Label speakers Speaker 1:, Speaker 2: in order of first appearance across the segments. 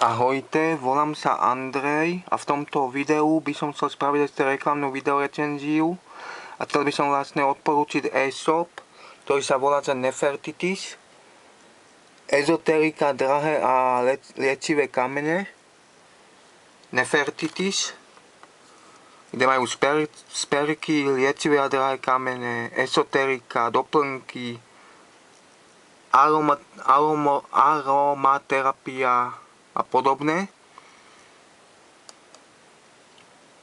Speaker 1: Ahojte, volám sa Andrej a v tomto videu by som chcel spraviť ešte reklamnú videorecenziu a chcel by som vlastne odporúčiť e-shop, ktorý sa volá za Nefertitis, ezoterika, drahé a liečivé kamene. Nefertitis, kde majú sperky, liečivé a drahé kamene, ezoterika, doplnky, aromaterapia a podobné.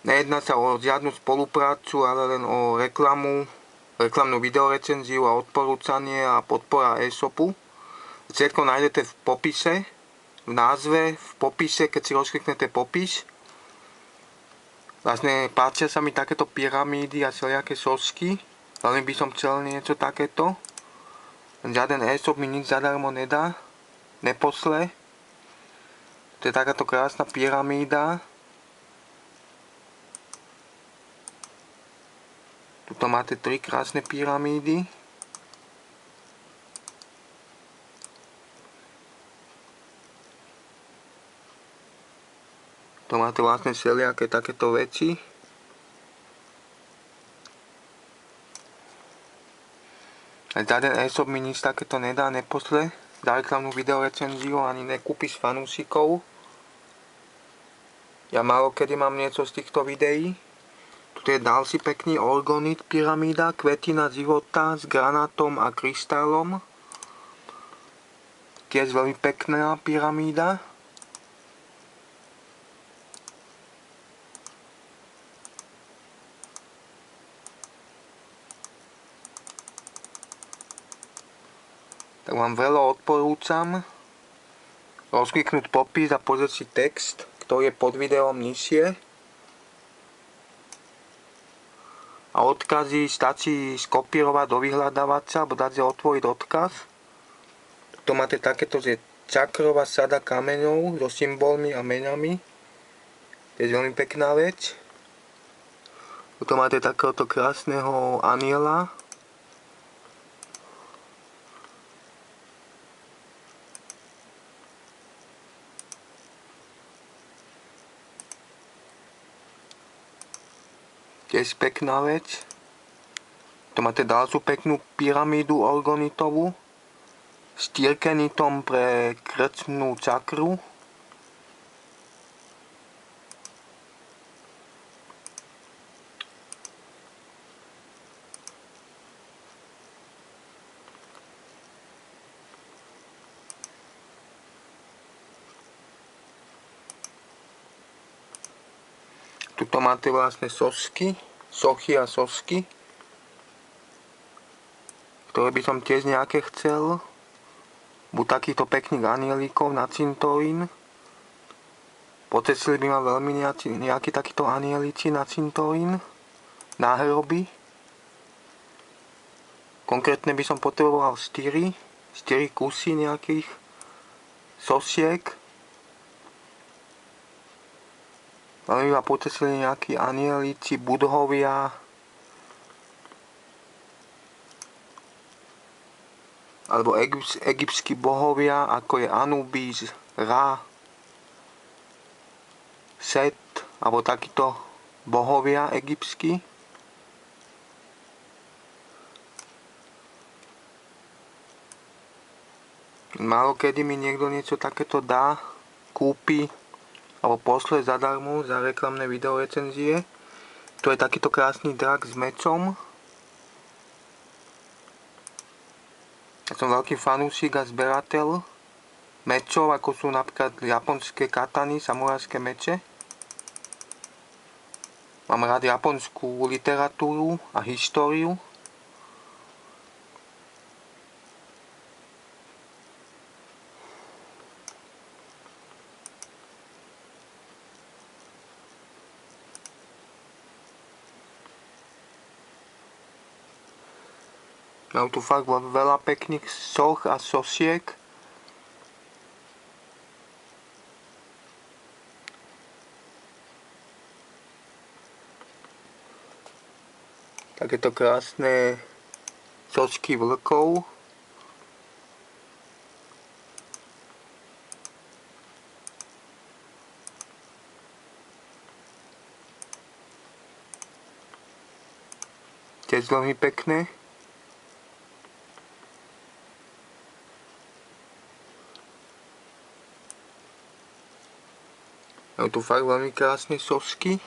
Speaker 1: Nejedná sa o žiadnu spoluprácu, ale len o reklamnú videorecenziu a odporúčanie a podpora e-shopu. Všetko nájdete v popise, v názve, v popise, keď si rozkliknete popis. Vlastne páčia sa mi takéto pyramídy a všelijaké sosky. Veľmi by som chcel niečo takéto. Žiaden e-shop mi nič zadarmo nedá, neposle. To je takáto krásna pyramída. Tuto máte 3 krásne pyramídy. Tu máte vlastne všelijaké takéto veci. A žiaden e-shop mi nič takéto nedá, neposle. Za reklamnú videorecenziu ani nekúpi s fanúšikov. Ja málo kedy mám niečo z týchto videí. Tu je ďalší pekný orgonit pyramída, kvetina života s granátom a kryštálom. Tiež veľmi pekná pyramída. Tak vám veľa odporúčam rozkliknúť popis a pozrieť si text, ktorý je pod videom nižšie. A odkazy stačí skopírovať do vyhľadávača, alebo dať si otvoriť odkaz. Tu máte takéto, že čakrová sada kameňov so symbolmi a menami. To je veľmi pekná vec. Tu máte takéhoto krásneho aniela. Tiež pekná vec. Tu máte ďalšiu peknú pyramídu orgonitovú s tyrkenitom pre krčnú čakru. Tuto máte vlastne sochy a sosky, ktoré by som tiež nejaké chcel. Buď takýchto pekných anielíkov na cintorín. Potešili by ma veľmi nejaký takýto anielíci na cintorín, na hroby. Konkrétne by som potreboval 4 kusy nejakých sosiek. Veľmi ma potešili nejakí anielíci, budhovia, alebo egyptskí bohovia, ako je Anubis, Ra, Set, alebo takíto bohovia egyptskí. Málo kedy mi niekto niečo takéto dá, kúpi, alebo posle zadarmo za reklamné videorecenzie. Tu je takýto krásny drak s mečom. Ja som veľký fanúšik a zberateľ mečov, ako sú napríklad japonské katany, samurajské meče. Mám rád japonskú literatúru a históriu. Mám tu fakt veľa pekných soch a sosiek. Takéto krásne sočky vlkov. Tiež veľmi pekné. Majú tu fakt veľmi krásne sosky.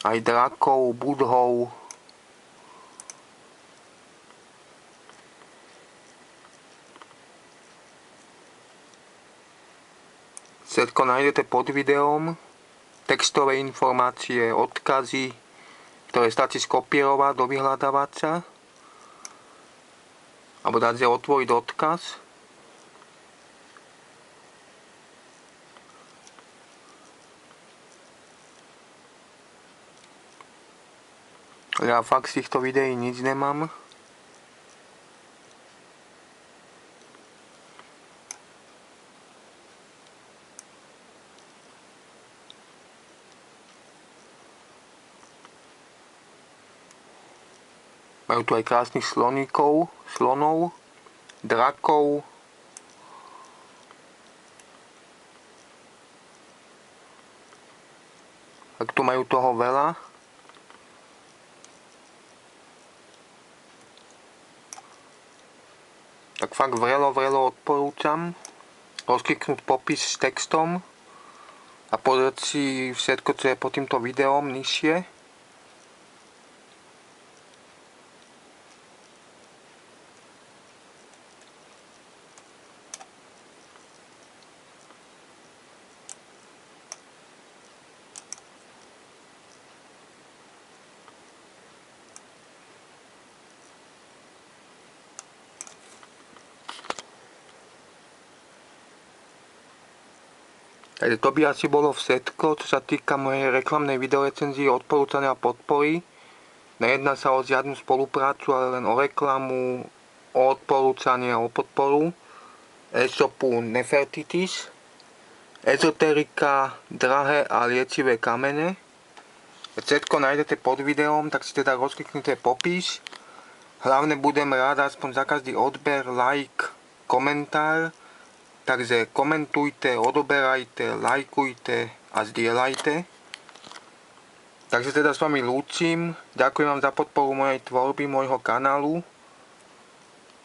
Speaker 1: Aj drakov, budhov. Všetko nájdete pod videom. Textové informácie, odkazy, ktoré stačí skopírovať do vyhľadávača. Alebo dať si otvoriť odkaz. Ja fakt z týchto videí nič nemám. Majú tu aj krásnych slonov, drakov. Tak tu majú toho veľa. Tak fakt vrelo odporúčam rozkliknúť popis s textom a pozrieť si všetko, čo je pod týmto videom nižšie. Takže to by asi bolo všetko, čo sa týka mojej reklamnej videorecenzie, odporúčania a podpory. Nejedná sa o žiadnu spoluprácu, ale len o reklamu, o odporúčanie a o podporu e-shopu Nefertitis, ezoterika, drahé a liečivé kamene. Všetko nájdete pod videom, tak si teda rozkliknite popis. Hlavne budem rád aspoň za každý odber, like, komentár. Takže komentujte, odoberajte, lajkujte a zdieľajte. Takže teda s vami lúčim. Ďakujem vám za podporu mojej tvorby, môjho kanálu.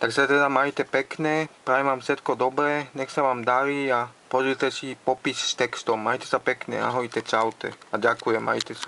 Speaker 1: Takže teda majte pekné, prajem vám všetko dobré, nech sa vám darí a pozrite si popis s textom. Majte sa pekne, ahojte, čaute a ďakujem, majte sa.